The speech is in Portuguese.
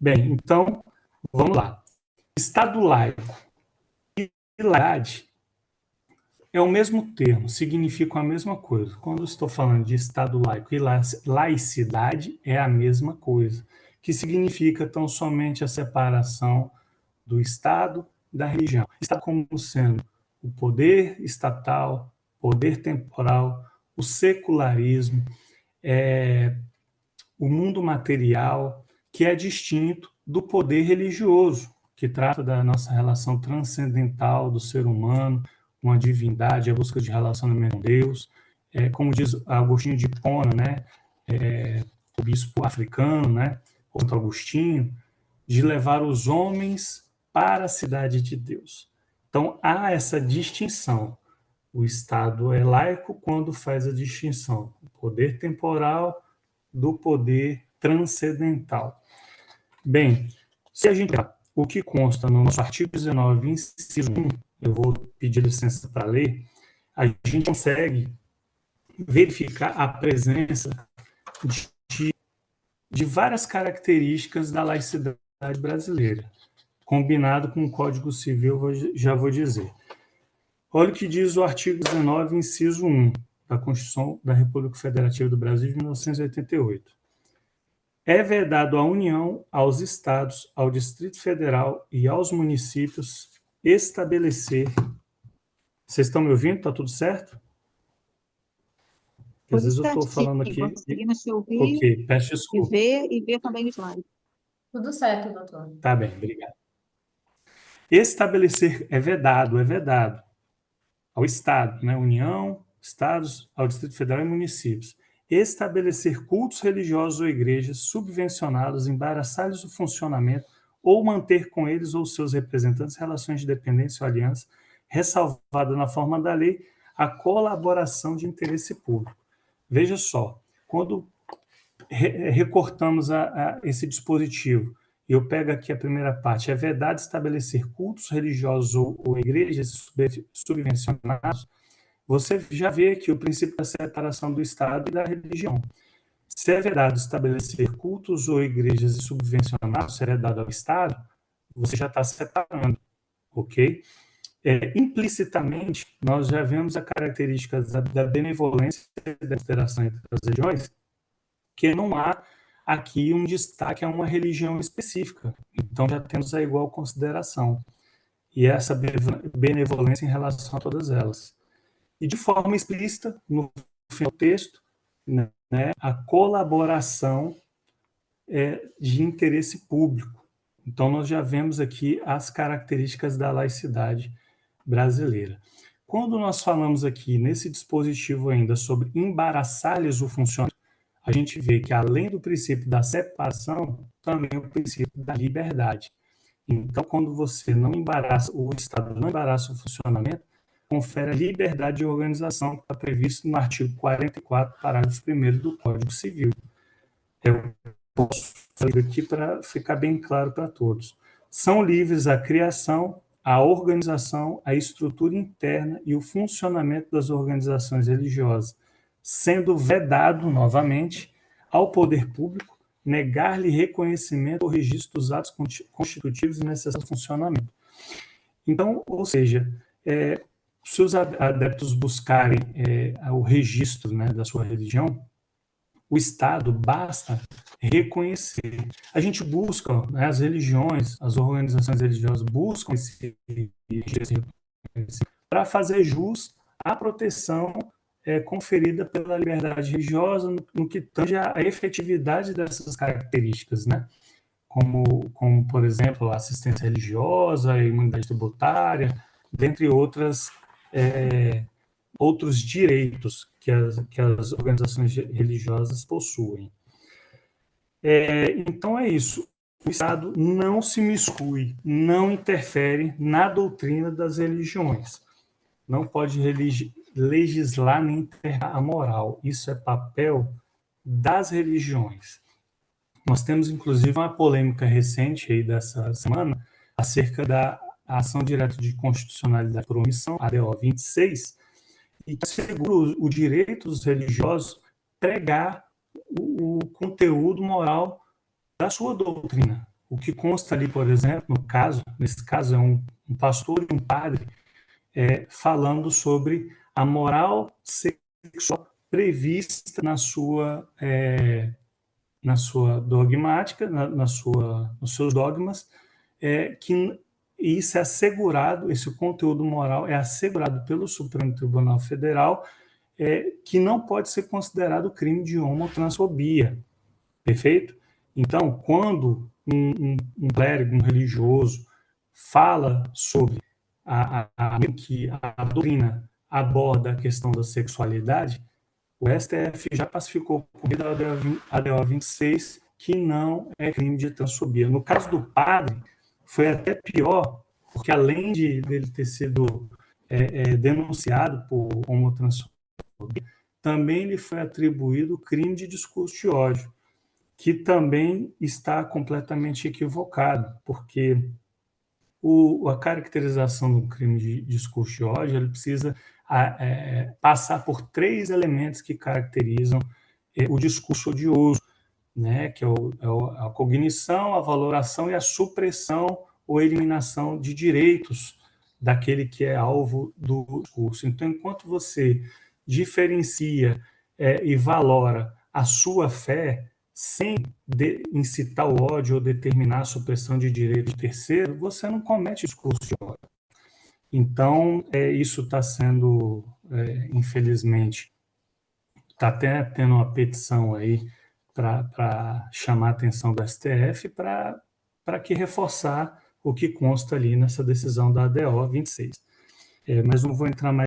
Bem, então, vamos lá. Estado laico e laicidade é o mesmo termo, significam a mesma coisa. Quando eu estou falando de Estado laico e laicidade, é a mesma coisa, que significa tão somente a separação do Estado da religião. Estado como sendo o poder estatal, poder temporal, o secularismo, o mundo material, que é distinto do poder religioso, que trata da nossa relação transcendental do ser humano com a divindade, a busca de relacionamento com Deus. Como diz Agostinho de Hipona, né? O bispo africano, né? Santo Agostinho, de levar os homens para a cidade de Deus. Então, há essa distinção. O Estado é laico quando faz a distinção do poder temporal do poder transcendental. Bem, se a gente olhar o que consta no nosso artigo 19, inciso 1, eu vou pedir licença para ler, a gente consegue verificar a presença de várias características da laicidade brasileira, combinado com o Código Civil, já vou dizer. Olha o que diz o artigo 19, inciso 1, da Constituição da República Federativa do Brasil de 1988. É vedado à União, aos Estados, ao Distrito Federal e aos municípios estabelecer... Vocês estão me ouvindo? Está tudo certo? Às vezes eu estou falando aqui... Conseguimos te ouvir, Ok, peço desculpa. e ver também o slide. Tudo certo, doutor. Tá bem, obrigado. Estabelecer é vedado ao Estado, né? União, Estados, ao Distrito Federal e municípios. Estabelecer cultos religiosos ou igrejas subvencionados, embaraçar-lhes o funcionamento ou manter com eles ou seus representantes relações de dependência ou aliança, ressalvada na forma da lei a colaboração de interesse público. Veja só, quando recortamos esse dispositivo, eu pego aqui a primeira parte, é vedado estabelecer cultos religiosos ou igrejas subvencionados, você já vê aqui o princípio da separação do Estado e da religião. Se é vedado estabelecer cultos ou igrejas subvencionados, se é vedado ao Estado, você já está separando, ok? Implicitamente, nós já vemos a característica da benevolência e da interação entre as religiões, que não há aqui um destaque a uma religião específica. Então, já temos a igual consideração. E essa benevolência em relação a todas elas. E de forma explícita, no final do texto, né, a colaboração de interesse público. Então, nós já vemos aqui as características da laicidade brasileira. Quando nós falamos aqui nesse dispositivo ainda sobre embaraçar-lhes o funcionamento, a gente vê que, além do princípio da separação, também o princípio da liberdade. Então, quando você não embaraça, o Estado não embaraça o funcionamento, confere a liberdade de organização que está previsto no artigo 44, parágrafo 1º do Código Civil. Eu posso fazer aqui para ficar bem claro para todos. São livres a criação, a organização, a estrutura interna e o funcionamento das organizações religiosas, sendo vedado, novamente, ao poder público negar-lhe reconhecimento ou registro dos atos constitutivos e necessários ao funcionamento. Então, ou seja, se os adeptos buscarem o registro, né, da sua religião, o Estado basta reconhecer. A gente busca, né, as religiões, as organizações religiosas buscam esse para fazer jus à proteção conferida pela liberdade religiosa no que tange à efetividade dessas características, né? Como, por exemplo, a assistência religiosa, a imunidade tributária, dentre outros direitos que as organizações religiosas possuem. Então é isso. O Estado não se miscui, não interfere na doutrina das religiões. Não pode legislar nem enterrar a moral. Isso é papel das religiões. Nós temos, inclusive, uma polêmica recente aí dessa semana acerca da ação direta de constitucionalidade por omissão, ADO 26, e que assegura o direito dos religiosos pregar o conteúdo moral da sua doutrina. O que consta ali, por exemplo, nesse caso é um pastor e um padre falando sobre a moral sexual prevista na sua dogmática, nos seus dogmas, que isso é assegurado, esse conteúdo moral é assegurado pelo Supremo Tribunal Federal, que não pode ser considerado crime de homotransfobia, perfeito? Então, quando um clérigo, um religioso, fala sobre que a doutrina aborda a questão da sexualidade, o STF já pacificou por meio da ADO 26 que não é crime de transfobia. No caso do padre, foi até pior, porque além dele ter sido denunciado por homotransfobia, também lhe foi atribuído crime de discurso de ódio, que também está completamente equivocado, porque a caracterização do crime de discurso de ódio ele precisa passar por 3 elementos que caracterizam o discurso odioso, né, que é a cognição, a valoração e a supressão ou eliminação de direitos daquele que é alvo do discurso. Então, enquanto você diferencia e valora a sua fé, sem incitar o ódio ou determinar a supressão de direitos de terceiro, você não comete discurso de ódio. Então, isso está sendo, infelizmente, está até tendo uma petição aí para chamar a atenção do STF para que reforçar o que consta ali nessa decisão da ADO 26. Mas não vou entrar mais